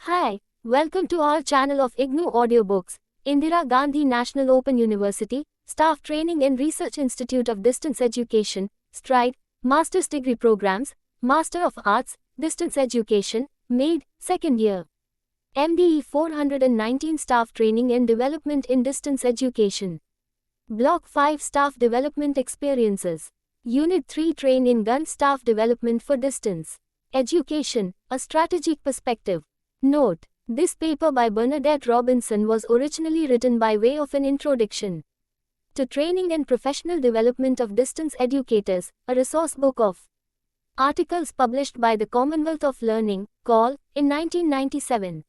Hi, welcome to our channel of IGNOU Audiobooks, Indira Gandhi National Open University, Staff Training and Research Institute of Distance Education, STRIDE, Master's Degree Programs, Master of Arts, Distance Education, MADE, 2nd year. MDE 419 Staff Training and Development in Distance Education. Block 5 Staff Development Experiences. Unit 3 Train in Gun Staff Development for Distance Education, a Strategic Perspective. Note: this paper by Bernadette Robinson was originally written by way of an introduction to training and professional development of distance educators, a resource book of articles published by the Commonwealth of Learning, COL, in 1997.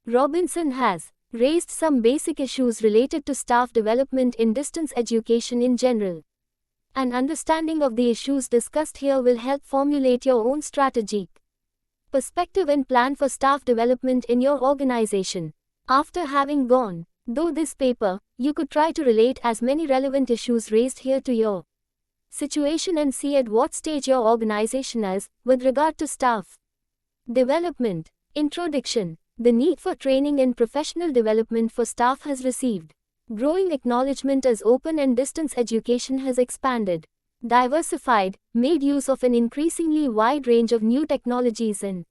Robinson has raised some basic issues related to staff development in distance education in general. An understanding of the issues discussed here will help formulate your own strategic perspective and plan for staff development in your organization. After having gone through this paper, you could try to relate as many relevant issues raised here to your situation and see at what stage your organization is with regard to staff development. Introduction. The need for training and professional development for staff has received growing acknowledgement as open and distance education has expanded, diversified, made use of an increasingly wide range of new technologies and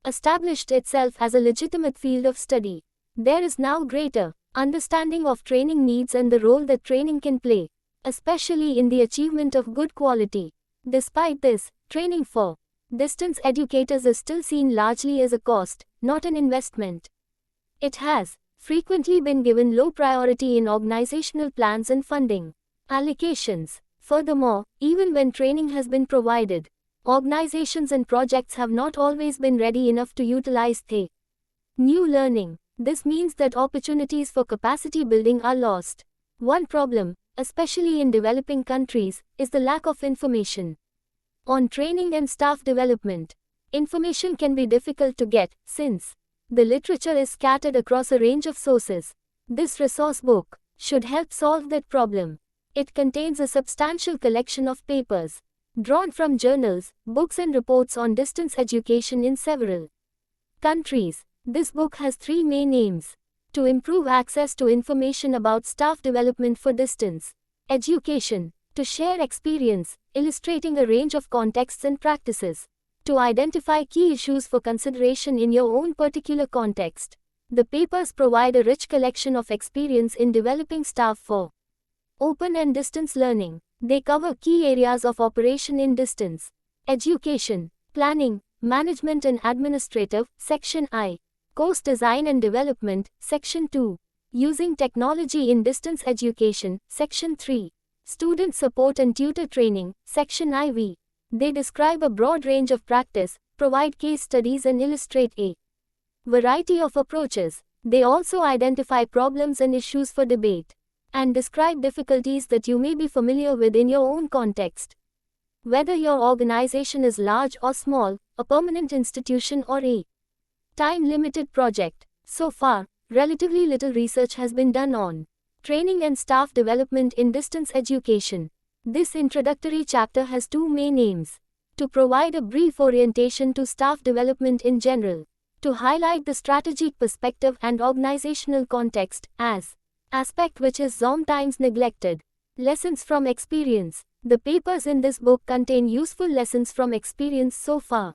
established itself as a legitimate field of study. There is now greater understanding of training needs and the role that training can play, especially in the achievement of good quality. Despite this, training for distance educators is still seen largely as a cost, not an investment. It has frequently been given low priority in organizational plans and funding allocations. Furthermore, even when training has been provided, organizations and projects have not always been ready enough to utilize the new learning. This means that opportunities for capacity building are lost. One problem, especially in developing countries, is the lack of information on training and staff development. Information can be difficult to get, since the literature is scattered across a range of sources. This resource book should help solve that problem. It contains a substantial collection of papers drawn from journals, books and reports on distance education in several countries. This book has three main aims: to improve access to information about staff development for distance education, to share experience, illustrating a range of contexts and practices, to identify key issues for consideration in your own particular context. The papers provide a rich collection of experience in developing staff for open and distance learning. They cover key areas of operation in distance education: planning, management and administrative, Section I; course design and development, Section 2; using technology in distance education, Section 3; student support and tutor training, Section IV. They describe a broad range of practice, provide case studies and illustrate a variety of approaches. They also identify problems and issues for debate, and describe difficulties that you may be familiar with in your own context. Whether your organization is large or small, a permanent institution or a time-limited project, so far, relatively little research has been done on training and staff development in distance education. This introductory chapter has two main aims: to provide a brief orientation to staff development in general, to highlight the strategic perspective and organizational context as aspect which is sometimes neglected. Lessons from experience. The papers in this book contain useful lessons from experience so far.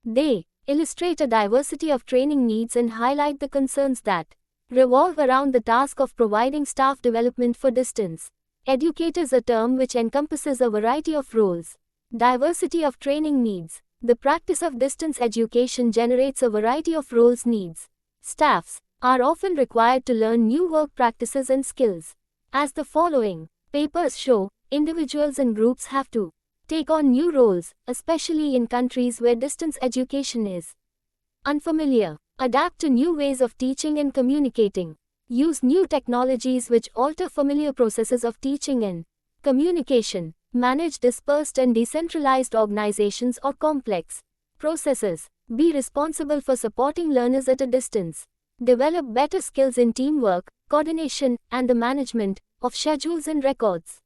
They illustrate a diversity of training needs and highlight the concerns that revolve around the task of providing staff development for distance educators, a term which encompasses a variety of roles. Diversity of training needs. The practice of distance education generates a variety of roles needs. Staffs are often required to learn new work practices and skills. As the following papers show, individuals and groups have to take on new roles, especially in countries where distance education is unfamiliar. Adapt to new ways of teaching and communicating. Use new technologies which alter familiar processes of teaching and communication. Manage dispersed and decentralized organizations or complex processes. Be responsible for supporting learners at a distance. Develop better skills in teamwork, coordination, and the management of schedules and records.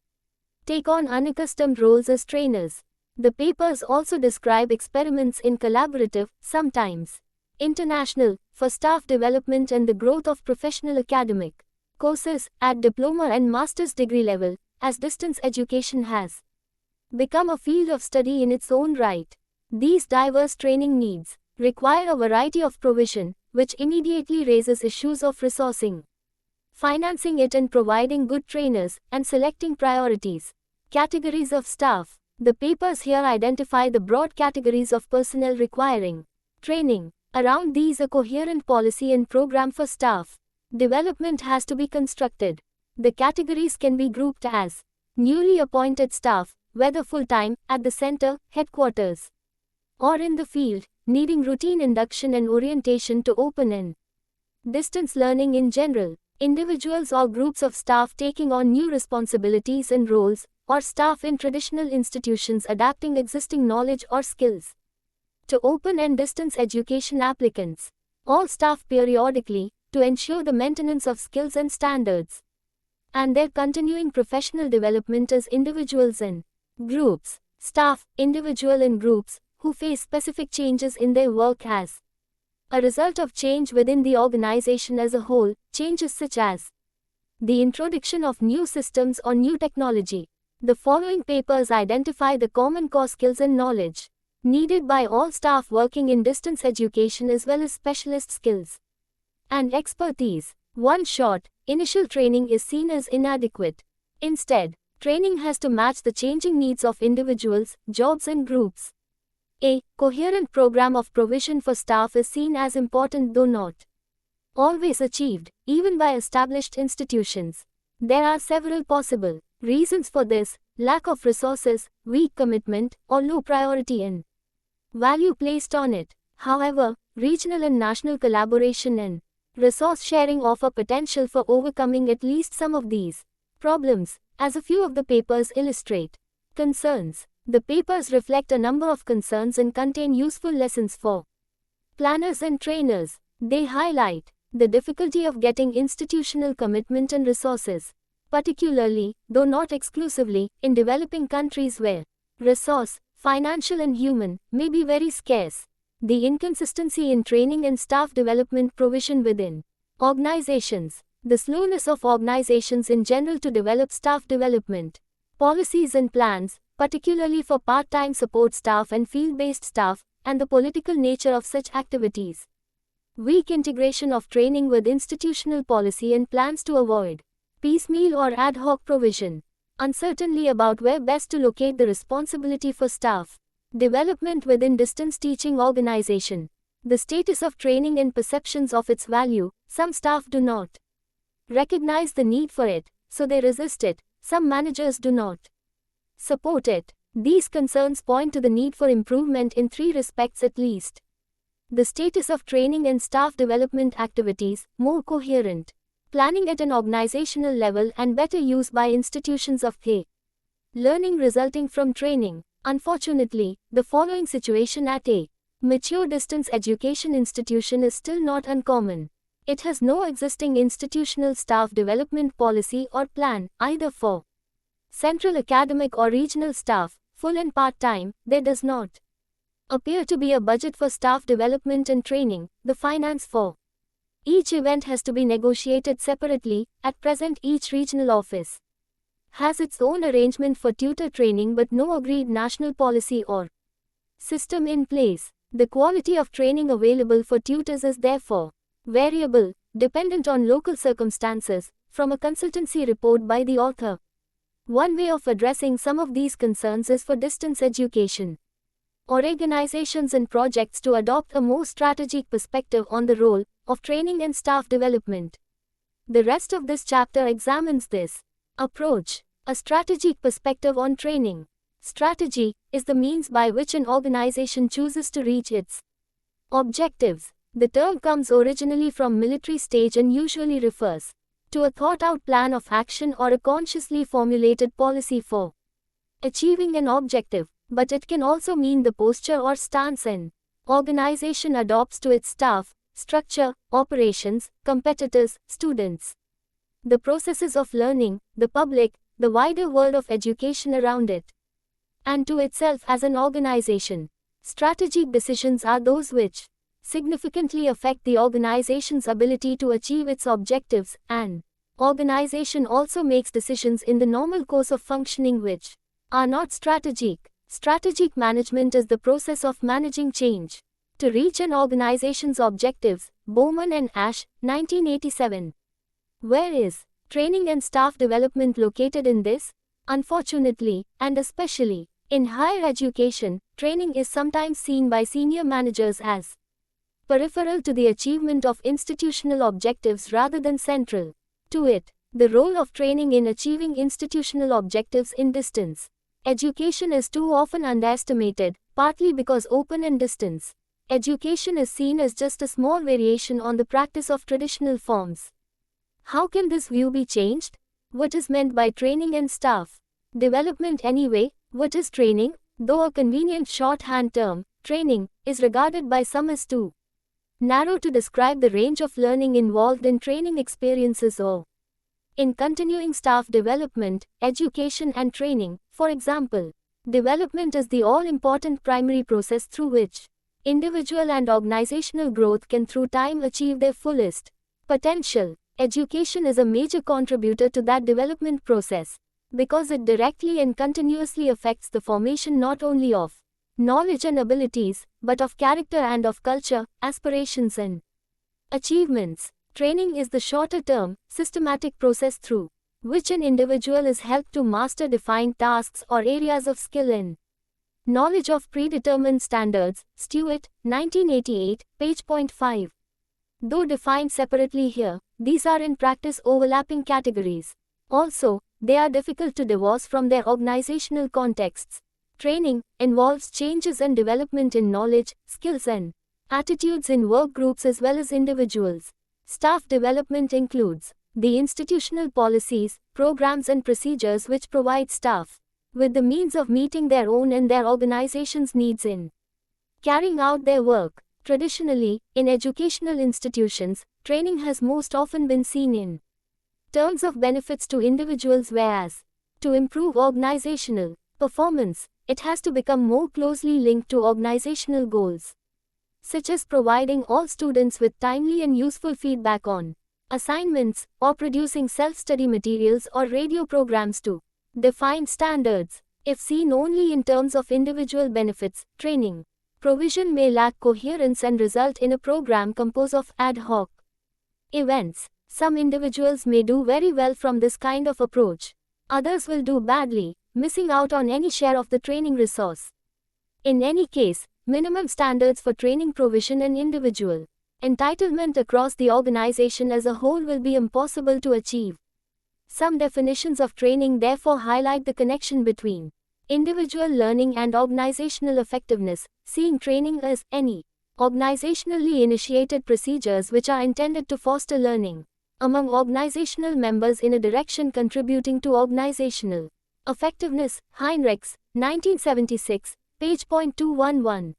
Take on unaccustomed roles as trainers. The papers also describe experiments in collaborative, sometimes international, for staff development and the growth of professional academic courses at diploma and master's degree level, as distance education has become a field of study in its own right. These diverse training needs require a variety of provision, which immediately raises issues of resourcing, financing it and providing good trainers, and selecting priorities. Categories of staff. The papers here identify the broad categories of personnel requiring training. Around these, a coherent policy and program for staff development has to be constructed. The categories can be grouped as newly appointed staff, whether full-time, at the center, headquarters, or in the field, needing routine induction and orientation to open and distance learning in general. Individuals or groups of staff taking on new responsibilities and roles, or staff in traditional institutions adapting existing knowledge or skills to open and distance education applicants. All staff periodically, to ensure the maintenance of skills and standards, and their continuing professional development as individuals and groups. Staff, individual and groups, who face specific changes in their work as a result of change within the organization as a whole, changes such as the introduction of new systems or new technology. The following papers identify the common core skills and knowledge needed by all staff working in distance education as well as specialist skills and expertise. 1 Short, initial training is seen as inadequate. Instead, training has to match the changing needs of individuals, jobs and groups. A coherent program of provision for staff is seen as important, though not always achieved, even by established institutions. There are several possible reasons for this: lack of resources, weak commitment, or low priority and value placed on it. However, regional and national collaboration and resource sharing offer potential for overcoming at least some of these problems, as a few of the papers illustrate. Concerns. The papers reflect a number of concerns and contain useful lessons for planners and trainers. They highlight the difficulty of getting institutional commitment and resources, particularly, though not exclusively, in developing countries where resource, financial and human, may be very scarce. The inconsistency in training and staff development provision within organizations. The slowness of organizations in general to develop staff development policies and plans, particularly for part-time support staff and field-based staff, and the political nature of such activities. Weak integration of training with institutional policy and plans to avoid piecemeal or ad hoc provision. Uncertainty about where best to locate the responsibility for staff development within distance teaching organization. The status of training and perceptions of its value. Some staff do not recognize the need for it, so they resist it. Some managers do not support it. These concerns point to the need for improvement in 3 respects at least. The status of training and staff development activities, more coherent planning at an organizational level and better use by institutions of learning resulting from training. Unfortunately, the following situation at a mature distance education institution is still not uncommon. It has no existing institutional staff development policy or plan, either for central academic or regional staff, full and part-time. There does not appear to be a budget for staff development and training. The finance for each event has to be negotiated separately. At present, each regional office has its own arrangement for tutor training but no agreed national policy or system in place. The quality of training available for tutors is therefore variable, dependent on local circumstances. From a consultancy report by the author. One way of addressing some of these concerns is for distance education organizations and projects to adopt a more strategic perspective on the role of training and staff development. The rest of this chapter examines this approach. A strategic perspective on training. Strategy is the means by which an organization chooses to reach its objectives. The term comes originally from military stage and usually refers to a thought-out plan of action or a consciously formulated policy for achieving an objective, but it can also mean the posture or stance an organization adopts to its staff, structure, operations, competitors, students, the processes of learning, the public, the wider world of education around it, and to itself as an organization. Strategic decisions are those which significantly affect the organization's ability to achieve its objectives. An organization also makes decisions in the normal course of functioning which are not strategic. Strategic management is the process of managing change to reach an organization's objectives. Bowman and Ash, 1987. Where is training and staff development located in this? Unfortunately, and especially in higher education, training is sometimes seen by senior managers as peripheral to the achievement of institutional objectives rather than central to it. The role of training in achieving institutional objectives in distance education is too often underestimated, partly because open and distance education is seen as just a small variation on the practice of traditional forms. How can this view be changed? What is meant by training and staff development anyway? What is training? Though a convenient shorthand term, training is regarded by some as too narrow to describe the range of learning involved in training experiences or in continuing staff development, education and training. For example, development is the all-important primary process through which individual and organizational growth can through time achieve their fullest potential. Education is a major contributor to that development process, because it directly and continuously affects the formation not only of knowledge and abilities, but of character and of culture, aspirations and achievements. Training is the shorter-term, systematic process through which an individual is helped to master defined tasks or areas of skill and knowledge of predetermined standards. Stewart, 1988, page 5. Though defined separately here, these are in practice overlapping categories. Also, they are difficult to divorce from their organizational contexts. Training involves changes and development in knowledge, skills and attitudes in work groups as well as individuals. Staff development includes the institutional policies, programs and procedures which provide staff with the means of meeting their own and their organization's needs in carrying out their work. Traditionally, in educational institutions, training has most often been seen in terms of benefits to individuals, whereas to improve organizational performance, it has to become more closely linked to organizational goals, such as providing all students with timely and useful feedback on assignments, or producing self-study materials or radio programs to define standards. If seen only in terms of individual benefits, training provision may lack coherence and result in a program composed of ad hoc events. Some individuals may do very well from this kind of approach. Others will do badly, missing out on any share of the training resource. In any case, minimum standards for training provision and individual entitlement across the organization as a whole will be impossible to achieve. Some definitions of training therefore highlight the connection between individual learning and organizational effectiveness, seeing training as any organizationally initiated procedures which are intended to foster learning among organizational members in a direction contributing to organizational effectiveness. Heinrichs, 1976, page 211.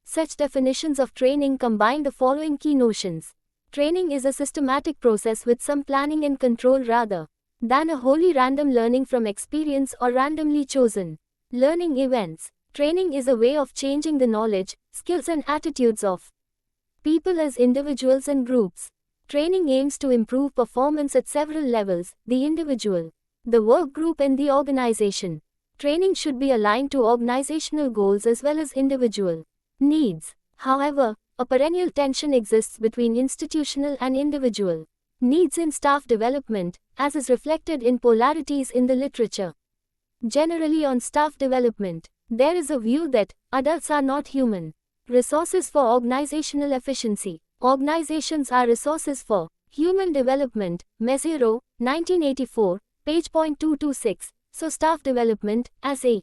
Such definitions of training combine the following key notions. Training is a systematic process with some planning and control rather than a wholly random learning from experience or randomly chosen learning events. Training is a way of changing the knowledge, skills and attitudes of people as individuals and groups. Training aims to improve performance at several levels: the individual, the work group and the organization. Training should be aligned to organizational goals as well as individual needs. However, a perennial tension exists between institutional and individual needs in staff development, as is reflected in polarities in the literature. Generally on staff development, there is a view that adults are not human resources for organizational efficiency. Organizations are resources for human development. Meziero, 1984, page 226. So staff development, as a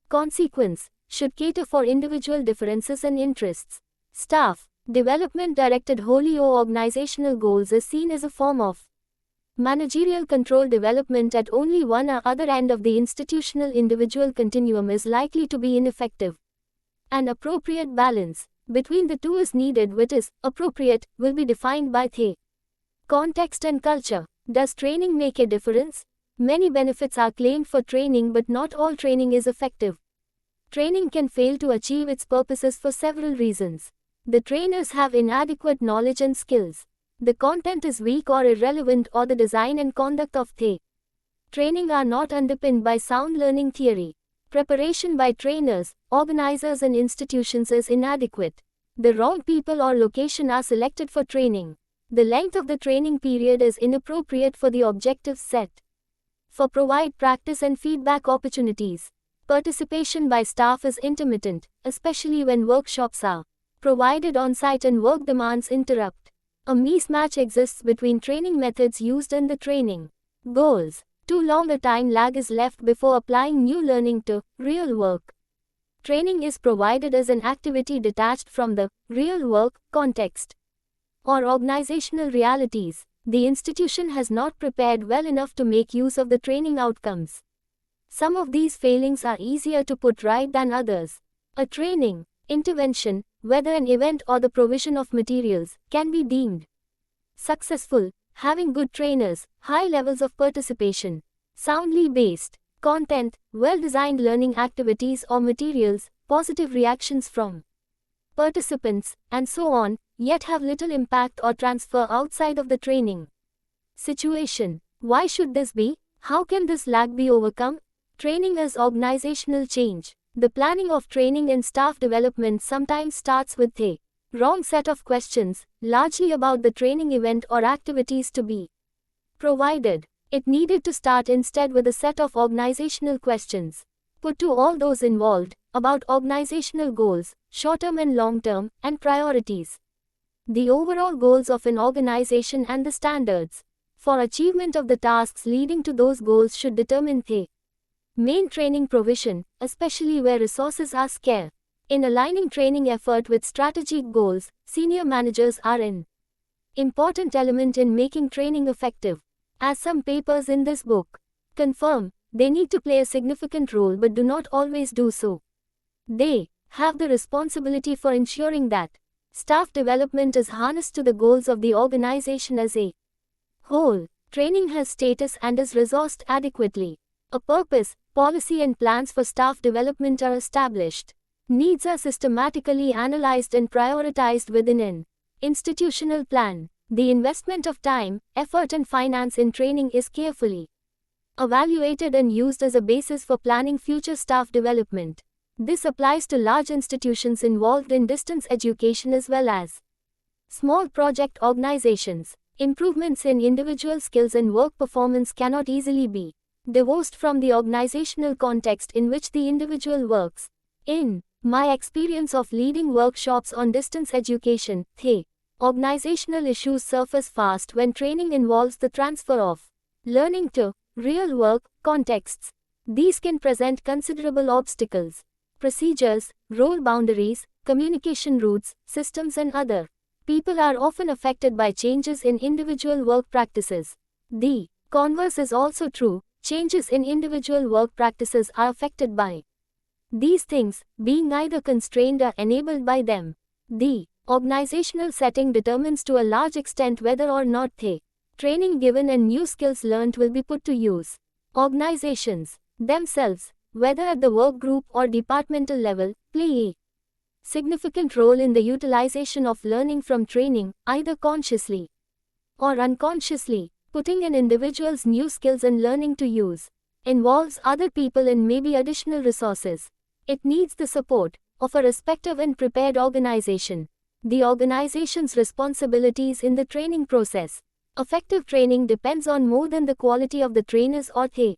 consequence, should cater for individual differences and interests. Staff development directed wholly or organizational goals is seen as a form of managerial control. Development at only one or other end of the institutional-individual continuum is likely to be ineffective. An appropriate balance between the two is needed. What is appropriate will be defined by the context and culture. Does training make a difference? Many benefits are claimed for training, but not all training is effective. Training can fail to achieve its purposes for several reasons. The trainers have inadequate knowledge and skills. The content is weak or irrelevant, or the design and conduct of the training are not underpinned by sound learning theory. Preparation by trainers, organizers and institutions is inadequate. The wrong people or location are selected for training. The length of the training period is inappropriate for the objectives set. For provide practice and feedback opportunities. Participation by staff is intermittent, especially when workshops are provided on-site and work demands interrupt. A mismatch exists between training methods used and the training goals. Too long a time lag is left before applying new learning to real work. Training is provided as an activity detached from the real work context or organizational realities. The institution has not prepared well enough to make use of the training outcomes. Some of these failings are easier to put right than others. A training intervention, whether an event or the provision of materials, can be deemed successful, having good trainers, high levels of participation, soundly based content, well-designed learning activities or materials, positive reactions from participants, and so on, yet have little impact or transfer outside of the training situation. Why should this be? How can this lag be overcome? Training as organizational change. The planning of training and staff development sometimes starts with the wrong set of questions, largely about the training event or activities to be provided. It needed to start instead with a set of organizational questions put to all those involved about organizational goals, short-term and long-term, and priorities. The overall goals of an organization and the standards for achievement of the tasks leading to those goals should determine the main training provision, especially where resources are scarce. In aligning training effort with strategic goals, senior managers are an important element in making training effective. As some papers in this book confirm, they need to play a significant role but do not always do so. They have the responsibility for ensuring that staff development is harnessed to the goals of the organization as a whole. Training has status and is resourced adequately. A purpose, policy and plans for staff development are established. Needs are systematically analyzed and prioritized within an institutional plan. The investment of time, effort and finance in training is carefully evaluated and used as a basis for planning future staff development. This applies to large institutions involved in distance education as well as small project organizations. Improvements in individual skills and work performance cannot easily be divorced from the organizational context in which the individual works. In my experience of leading workshops on distance education, the organizational issues surface fast when training involves the transfer of learning to real work contexts. These can present considerable obstacles. Procedures, role boundaries, communication routes, systems and other people are often affected by changes in individual work practices. The converse is also true. Changes in individual work practices are affected by these things, being either constrained or enabled by them. The organizational setting determines to a large extent whether or not the training given and new skills learned will be put to use. Organizations themselves, whether at the work group or departmental level, play a significant role in the utilization of learning from training, either consciously or unconsciously. Putting an individual's new skills and learning to use involves other people and maybe additional resources. It needs the support of a respective and prepared organization. The organization's responsibilities in the training process. Effective training depends on more than the quality of the trainers or the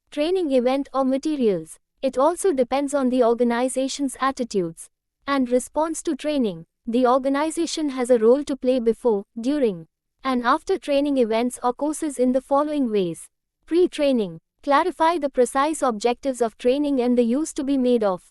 training event or materials. It also depends on the organization's attitudes and response to training. The organization has a role to play before, during, and after training events or courses in the following ways. Pre-training. Clarify the precise objectives of training and the use to be made of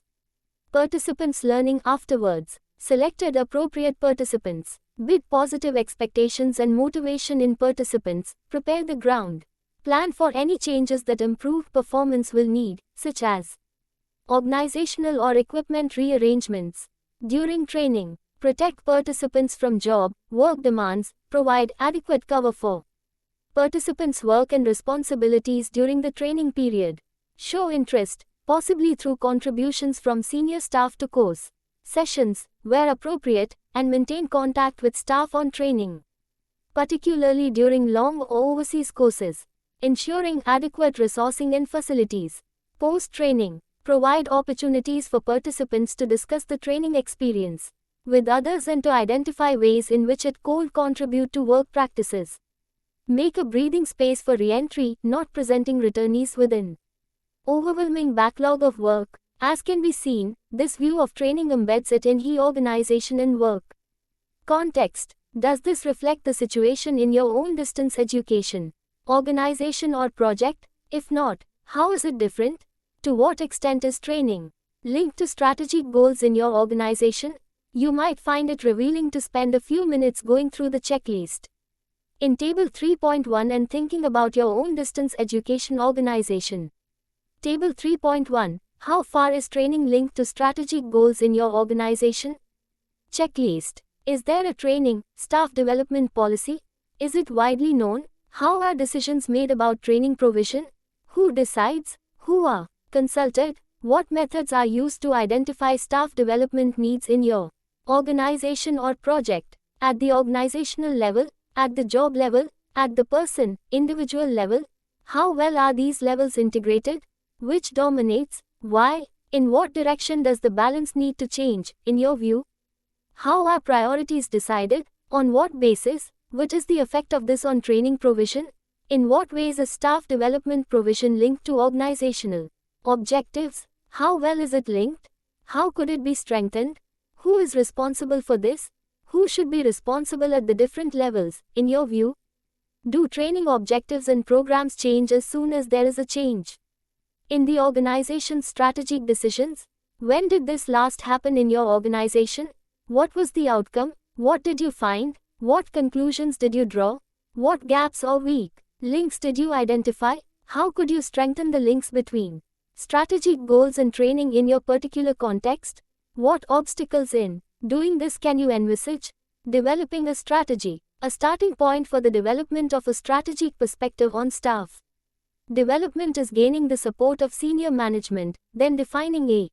participants learning afterwards. Selected appropriate participants. Build positive expectations and motivation in participants. Prepare the ground. Plan for any changes that improved performance will need, such as organizational or equipment rearrangements. During training, protect participants from job, work demands, provide adequate cover for participants' work and responsibilities during the training period. Show interest, possibly through contributions from senior staff to course sessions, where appropriate, and maintain contact with staff on training, particularly during long or overseas courses. Ensuring adequate resourcing and facilities. Post-training. Provide opportunities for participants to discuss the training experience with others and to identify ways in which it could contribute to work practices. Make a breathing space for re-entry, not presenting returnees with an overwhelming backlog of work. As can be seen, this view of training embeds it in the organization and work context. Does this reflect the situation in your own distance education organization or project? If not, how is it different? To what extent is training linked to strategic goals in your organization? You might find it revealing to spend a few minutes going through the checklist in Table 3.1 and thinking about your own distance education organization. Table 3.1. How far is training linked to strategic goals in your organization? Checklist. Is there a training, staff development policy? Is it widely known? How are decisions made about training provision? Who decides? Who are consulted? What methods are used to identify staff development needs in your organization or project? At the organizational level, at the job level, at the person, individual level? How well are these levels integrated? Which dominates? Why? In what direction does the balance need to change, in your view? How are priorities decided? On what basis? What is the effect of this on training provision? In what ways is staff development provision linked to organizational objectives? How well is it linked? How could it be strengthened? Who is responsible for this? Who should be responsible at the different levels, in your view? Do training objectives and programs change as soon as there is a change in the organization's strategic decisions? When did this last happen in your organization? What was the outcome? What did you find? What conclusions did you draw? What gaps or weak links did you identify? How could you strengthen the links between strategic goals and training in your particular context? What obstacles in doing this can you envisage? Developing a strategy, a starting point for the development of a strategic perspective on staff development is gaining the support of senior management, then defining a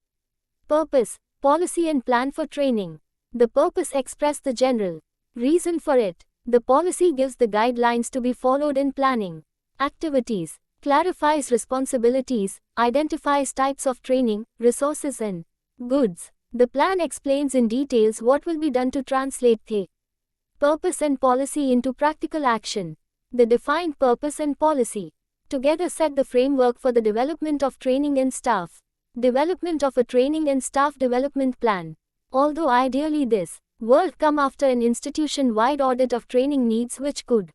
purpose, policy and plan for training. The purpose expresses the general reason for it. The policy gives the guidelines to be followed in planning activities, clarifies responsibilities, identifies types of training, resources and goods. The plan explains in details what will be done to translate the purpose and policy into practical action. The defined purpose and policy together set the framework for the development of training and staff development of a training and staff development plan. Although ideally this would come after an institution-wide audit of training needs which could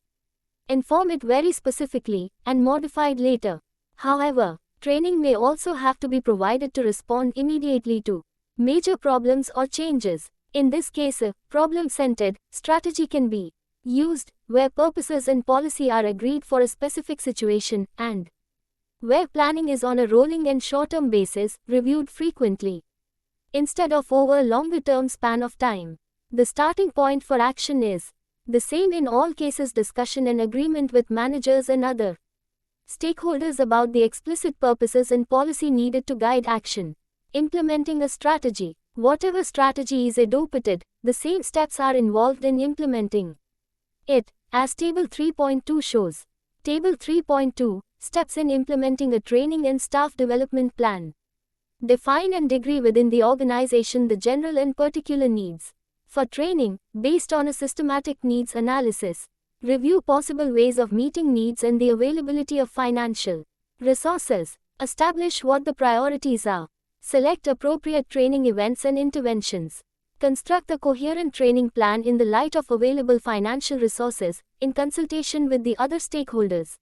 inform it very specifically and modified later. However, training may also have to be provided to respond immediately to major problems or changes. In this case, a problem-centered strategy can be used where purposes and policy are agreed for a specific situation and where planning is on a rolling and short-term basis, reviewed frequently instead of over a longer-term span of time. The starting point for action is the same in all cases: discussion and agreement with managers and other stakeholders about the explicit purposes and policy needed to guide action. Implementing a strategy. Whatever strategy is adopted, the same steps are involved in implementing it, as Table 3.2 shows. Table 3.2, Steps in implementing a training and staff development plan. Define and agree within the organization the general and particular needs for training, based on a systematic needs analysis. Review possible ways of meeting needs and the availability of financial resources. Establish what the priorities are. Select appropriate training events and interventions. Construct a coherent training plan in the light of available financial resources, in consultation with the other stakeholders.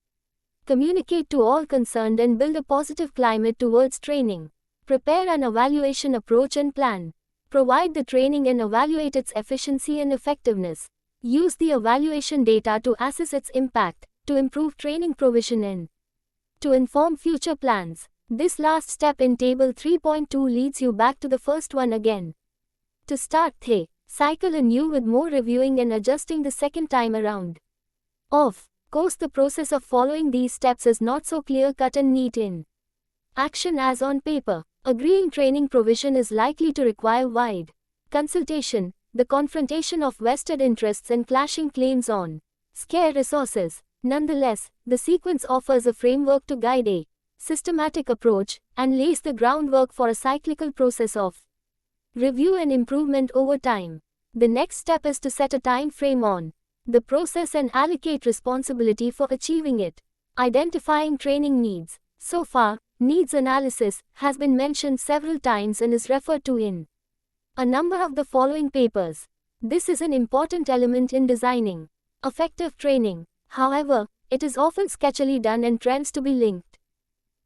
Communicate to all concerned and build a positive climate towards training. Prepare an evaluation approach and plan. Provide the training and evaluate its efficiency and effectiveness. Use the evaluation data to assess its impact, to improve training provision and to inform future plans. This last step in Table 3.2 leads you back to the first one again. To start the cycle anew with more reviewing and adjusting the second time around. Of course, the process of following these steps is not so clear-cut and neat in action as on paper. Agreeing training provision is likely to require wide consultation, the confrontation of vested interests and clashing claims on scarce resources. Nonetheless, the sequence offers a framework to guide a systematic approach and lays the groundwork for a cyclical process of review and improvement over time. The next step is to set a time frame on the process and allocate responsibility for achieving it. Identifying training needs. So far, needs analysis has been mentioned several times and is referred to in a number of the following papers. This is an important element in designing effective training. However, it is often sketchily done and tends to be linked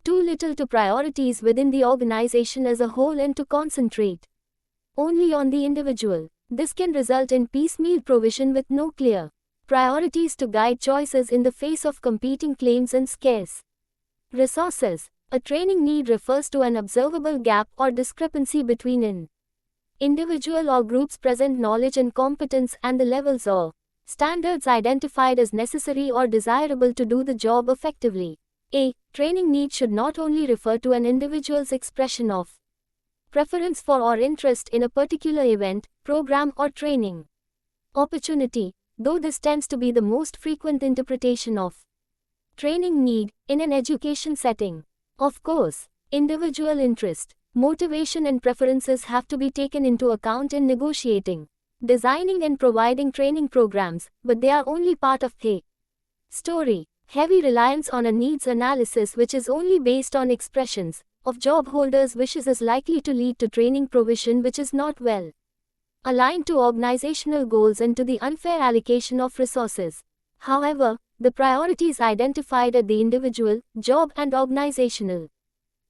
too little to priorities within the organization as a whole and to concentrate only on the individual. This can result in piecemeal provision with no clear priorities to guide choices in the face of competing claims and scarce resources. A training need refers to an observable gap or discrepancy between an individual or group's present knowledge and competence and the levels or standards identified as necessary or desirable to do the job effectively. A training need should not only refer to an individual's expression of preference for or interest in a particular event, program or training opportunity, though this tends to be the most frequent interpretation of training need in an education setting. Of course, individual interest, motivation and preferences have to be taken into account in negotiating, designing and providing training programs, but they are only part of the story. Heavy reliance on a needs analysis which is only based on expressions of job holders' wishes is likely to lead to training provision which is not well aligned to organizational goals and to the unfair allocation of resources. However, the priorities identified at the individual, job and organizational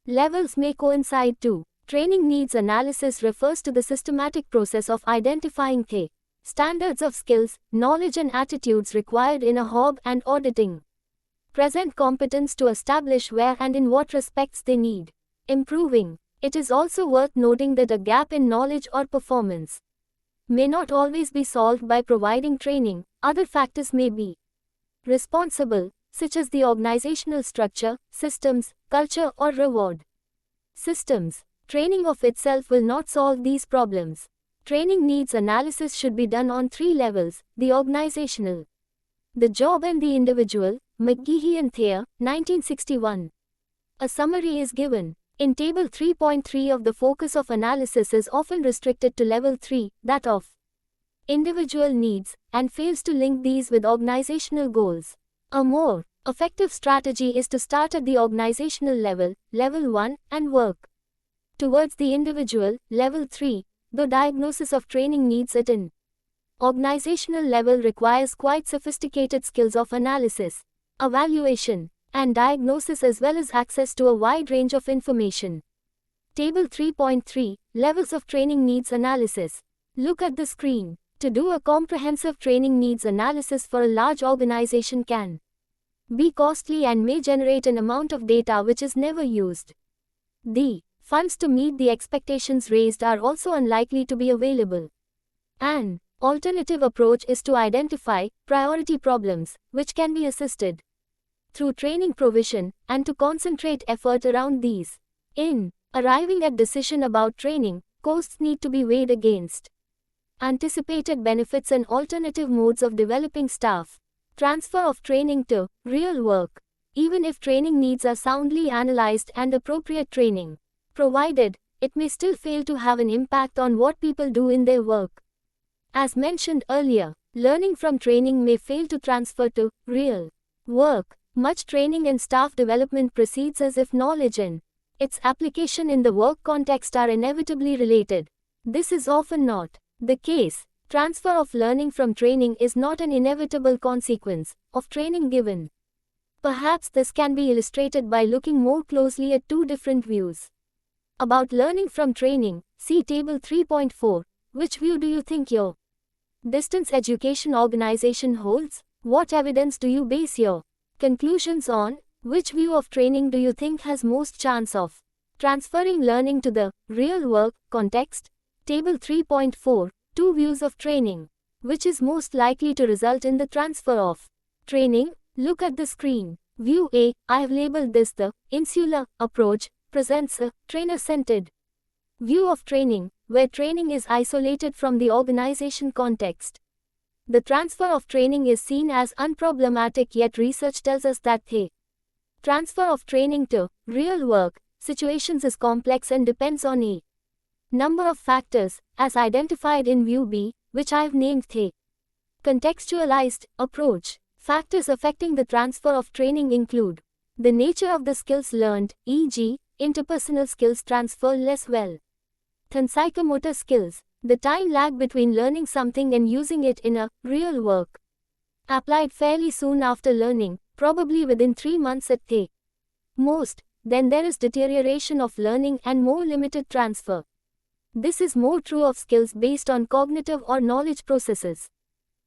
levels may coincide too. Training needs analysis refers to the systematic process of identifying the standards of skills, knowledge and attitudes required in a job and auditing present competence to establish where and in what respects they need improving. It is also worth noting that a gap in knowledge or performance may not always be solved by providing training. Other factors may be responsible, such as the organizational structure, systems, culture or reward systems. Training of itself will not solve these problems. Training needs analysis should be done on three levels: the organizational, the job and the individual. McGehee and Thayer, 1961. A summary is given. In Table 3.3 of the focus of analysis is often restricted to Level 3, that of individual needs, and fails to link these with organizational goals. A more effective strategy is to start at the organizational level, Level 1, and work towards the individual, Level 3, though diagnosis of training needs at an organizational level requires quite sophisticated skills of analysis, evaluation, and diagnosis as well as access to a wide range of information. Table 3.3, Levels of Training Needs Analysis. Look at the screen. To do a comprehensive training needs analysis for a large organization can be costly and may generate an amount of data which is never used. The funds to meet the expectations raised are also unlikely to be available. An alternative approach is to identify priority problems, which can be assisted through training provision, and to concentrate effort around these. In arriving at decision about training, costs need to be weighed against anticipated benefits and alternative modes of developing staff. Transfer of training to real work. Even if training needs are soundly analyzed and appropriate training provided, it may still fail to have an impact on what people do in their work. As mentioned earlier, learning from training may fail to transfer to real work. Much training and staff development proceeds as if knowledge and its application in the work context are inevitably related. This is often not the case. Transfer of learning from training is not an inevitable consequence of training given. Perhaps this can be illustrated by looking more closely at two different views about learning from training. See Table 3.4. Which view do you think your distance education organization holds? What evidence do you base your conclusions on? Which view of training do you think has most chance of transferring learning to the real work context? Table 3.4. Two views of training. Which is most likely to result in the transfer of training? Look at the screen. View A, I have labeled this the insular approach, presents a trainer-centered View of training, where training is isolated from the organization context. The transfer of training is seen as unproblematic, yet research tells us that the transfer of training to real work situations is complex and depends on a number of factors, as identified in View B, which I've named the contextualized approach. Factors affecting the transfer of training include the nature of the skills learned, e.g., interpersonal skills transfer less well than psychomotor skills. The time lag between learning something and using it in a real work. Applied fairly soon after learning, probably within 3 months at the most, then there is deterioration of learning and more limited transfer. This is more true of skills based on cognitive or knowledge processes,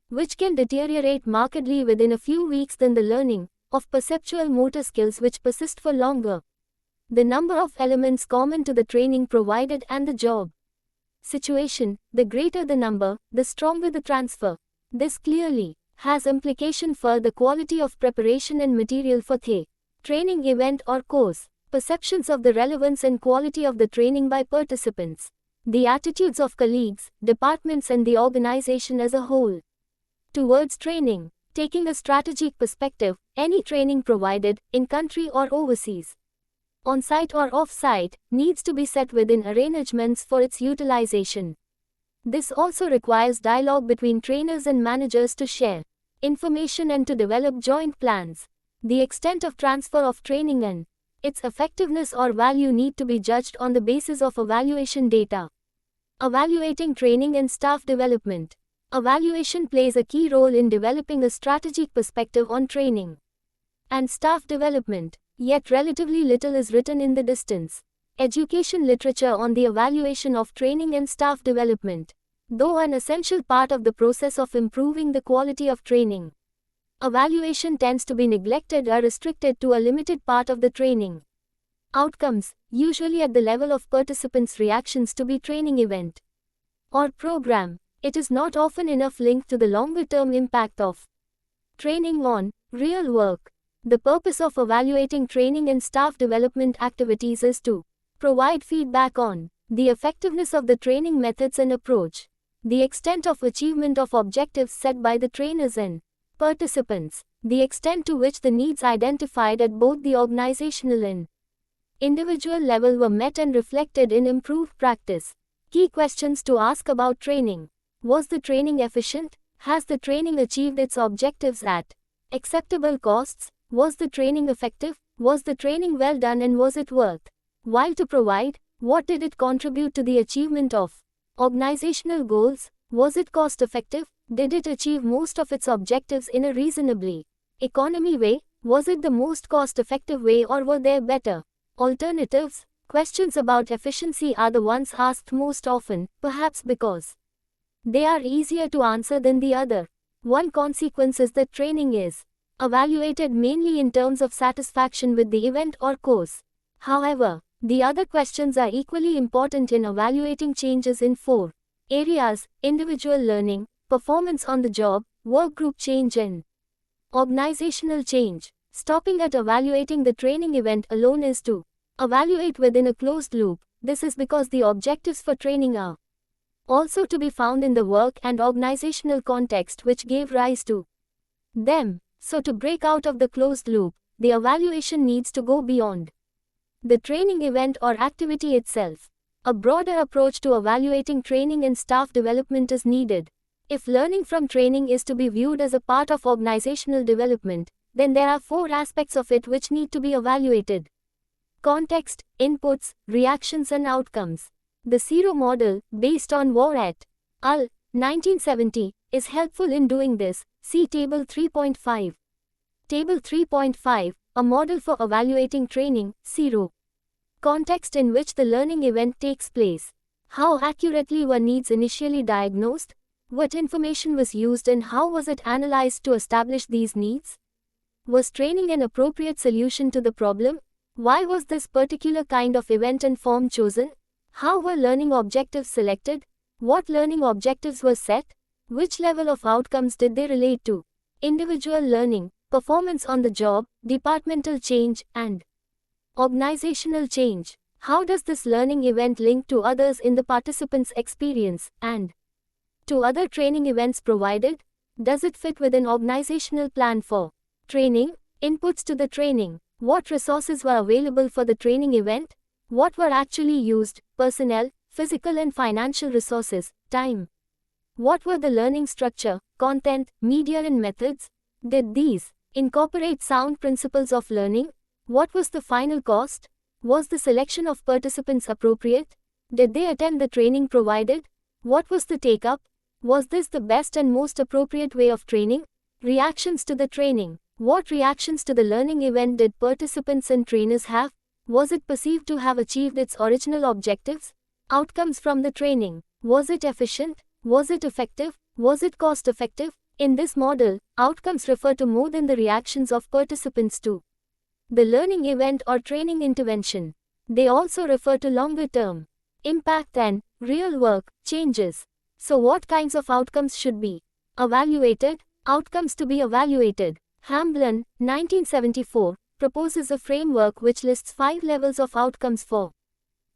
which can deteriorate markedly within a few weeks than the learning of perceptual motor skills which persist for longer. The number of elements common to the training provided and the job situation, the greater the number, the stronger the transfer. This clearly has implication for the quality of preparation and material for the training event or course. Perceptions of the relevance and quality of the training by participants. The attitudes of colleagues, departments and the organization as a whole towards training. Taking a strategic perspective, any training provided, in country or overseas, on-site or off-site, needs to be set within arrangements for its utilization. This also requires dialogue between trainers and managers to share information and to develop joint plans. The extent of transfer of training and its effectiveness or value need to be judged on the basis of evaluation data. Evaluating training and staff development. Evaluation plays a key role in developing a strategic perspective on training and staff development. Yet relatively little is written in the distance education literature on the evaluation of training and staff development. Though an essential part of the process of improving the quality of training, evaluation tends to be neglected or restricted to a limited part of the training outcomes, usually at the level of participants' reactions to the training event or program. It is not often enough linked to the longer-term impact of training on real work. The purpose of evaluating training and staff development activities is to provide feedback on the effectiveness of the training methods and approach, the extent of achievement of objectives set by the trainers and participants, the extent to which the needs identified at both the organizational and individual level were met and reflected in improved practice. Key questions to ask about training. Was the training efficient? Has the training achieved its objectives at acceptable costs? Was the training effective? Was the training well done and was it worth while to provide? What did it contribute to the achievement of organizational goals? Was it cost effective? Did it achieve most of its objectives in a reasonably economy way? Was it the most cost effective way or were there better alternatives? Questions about efficiency are the ones asked most often, perhaps because they are easier to answer than the other. One consequence is that training is evaluated mainly in terms of satisfaction with the event or course. However, the other questions are equally important in evaluating changes in 4 areas: individual learning, performance on the job, work group change and organizational change. Stopping at evaluating the training event alone is to evaluate within a closed loop. This is because the objectives for training are also to be found in the work and organizational context which gave rise to them. So to break out of the closed loop, the evaluation needs to go beyond the training event or activity itself. A broader approach to evaluating training and staff development is needed. If learning from training is to be viewed as a part of organizational development, then there are 4 aspects of it which need to be evaluated: context, inputs, reactions and outcomes. The Zero model, based on Waugh et al. 1970, is helpful in doing this. See Table 3.5. Table 3.5, a model for evaluating training. Zero. Context in which the learning event takes place. How accurately were needs initially diagnosed? What information was used and how was it analyzed to establish these needs? Was training an appropriate solution to the problem? Why was this particular kind of event and form chosen? How were learning objectives selected? What learning objectives were set? Which level of outcomes did they relate to? Individual learning, performance on the job, departmental change, and organizational change. How does this learning event link to others in the participants' experience and to other training events provided? Does it fit with an organizational plan for training? Inputs to the training. What resources were available for the training event? What were actually used? Personnel, physical and financial resources, time. What were the learning structure, content, media and methods? Did these incorporate sound principles of learning? What was the final cost? Was the selection of participants appropriate? Did they attend the training provided? What was the take-up? Was this the best and most appropriate way of training? Reactions to the training. What reactions to the learning event did participants and trainers have? Was it perceived to have achieved its original objectives? Outcomes from the training. Was it efficient? Was it effective? Was it cost-effective? In this model, outcomes refer to more than the reactions of participants to the learning event or training intervention. They also refer to longer-term impact and real-work changes. So what kinds of outcomes should be evaluated? Outcomes to be evaluated. Hamblin, 1974, proposes a framework which lists 5 levels of outcomes for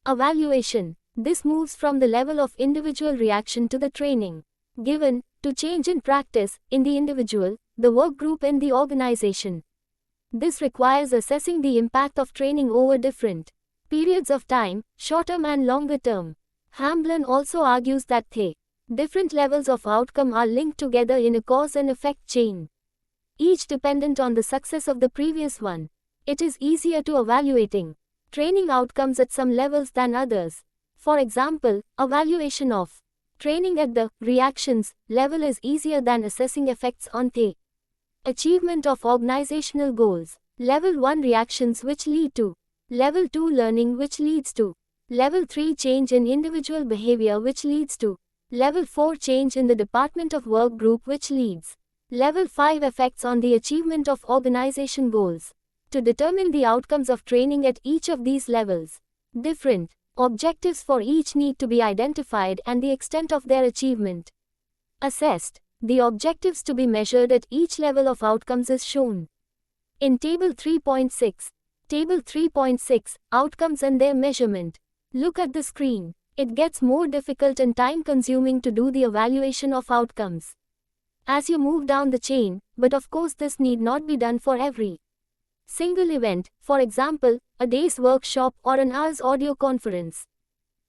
evaluation. This moves from the level of individual reaction to the training given, to change in practice, in the individual, the work group and the organization. This requires assessing the impact of training over different periods of time, short-term and longer-term. Hamblin also argues that different levels of outcome are linked together in a cause and effect chain, each dependent on the success of the previous one. It is easier to evaluating training outcomes at some levels than others. For example, evaluation of training at the reactions level is easier than assessing effects on the achievement of organizational goals. Level 1 reactions which lead to Level 2 learning which leads to Level 3 change in individual behavior which leads to Level 4 change in the department of work group which leads Level 5 effects on the achievement of organization goals. To determine the outcomes of training at each of these levels, different objectives for each need to be identified and the extent of their achievement assessed. The objectives to be measured at each level of outcomes is shown in Table 3.6. Table 3.6, Outcomes and their measurement. Look at the screen. It gets more difficult and time-consuming to do the evaluation of outcomes as you move down the chain, but of course this need not be done for every single event, for example, a day's workshop or an hour's audio conference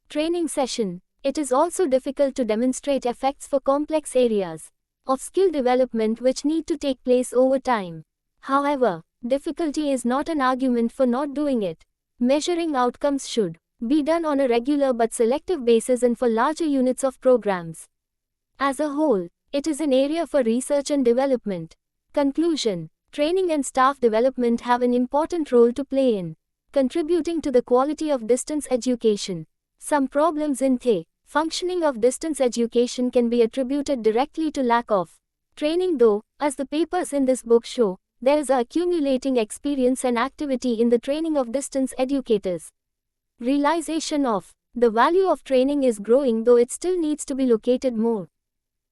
training session. It is also difficult to demonstrate effects for complex areas of skill development which need to take place over time. However, difficulty is not an argument for not doing it. Measuring outcomes should be done on a regular but selective basis and for larger units of programs. As a whole, it is an area for research and development. Conclusion. Training and staff development have an important role to play in contributing to the quality of distance education. Some problems in the functioning of distance education can be attributed directly to lack of training, though, as the papers in this book show, there is a accumulating experience and activity in the training of distance educators. Realization of the value of training is growing, though it still needs to be located more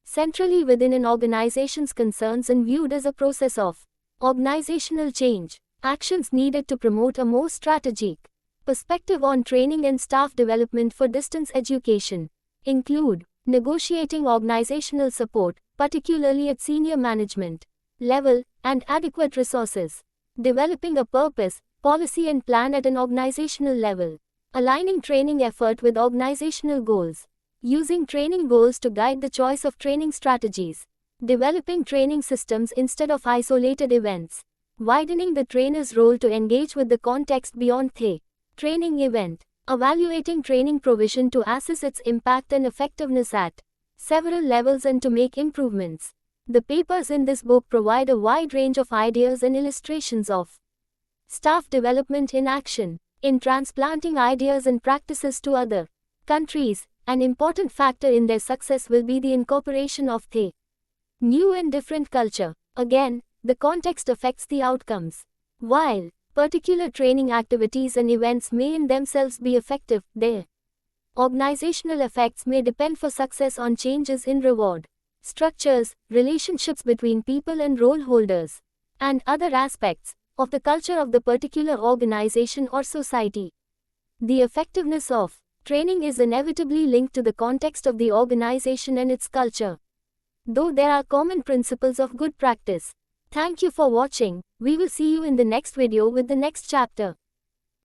centrally within an organization's concerns and viewed as a process of organizational change. Actions needed to promote a more strategic perspective on training and staff development for distance education include negotiating organizational support, particularly at senior management level, and adequate resources, developing a purpose, policy and plan at an organizational level, aligning training effort with organizational goals, using training goals to guide the choice of training strategies, developing training systems instead of isolated events, widening the trainer's role to engage with the context beyond the training event, evaluating training provision to assess its impact and effectiveness at several levels and to make improvements. The papers in this book provide a wide range of ideas and illustrations of staff development in action. In transplanting ideas and practices to other countries, an important factor in their success will be the incorporation of the new and different culture. Again, the context affects the outcomes. While particular training activities and events may in themselves be effective, their organizational effects may depend for success on changes in reward structures, relationships between people and role holders, and other aspects of the culture of the particular organization or society. The effectiveness of training is inevitably linked to the context of the organization and its culture, though there are common principles of good practice. Thank you for watching. We will see you in the next video with the next chapter.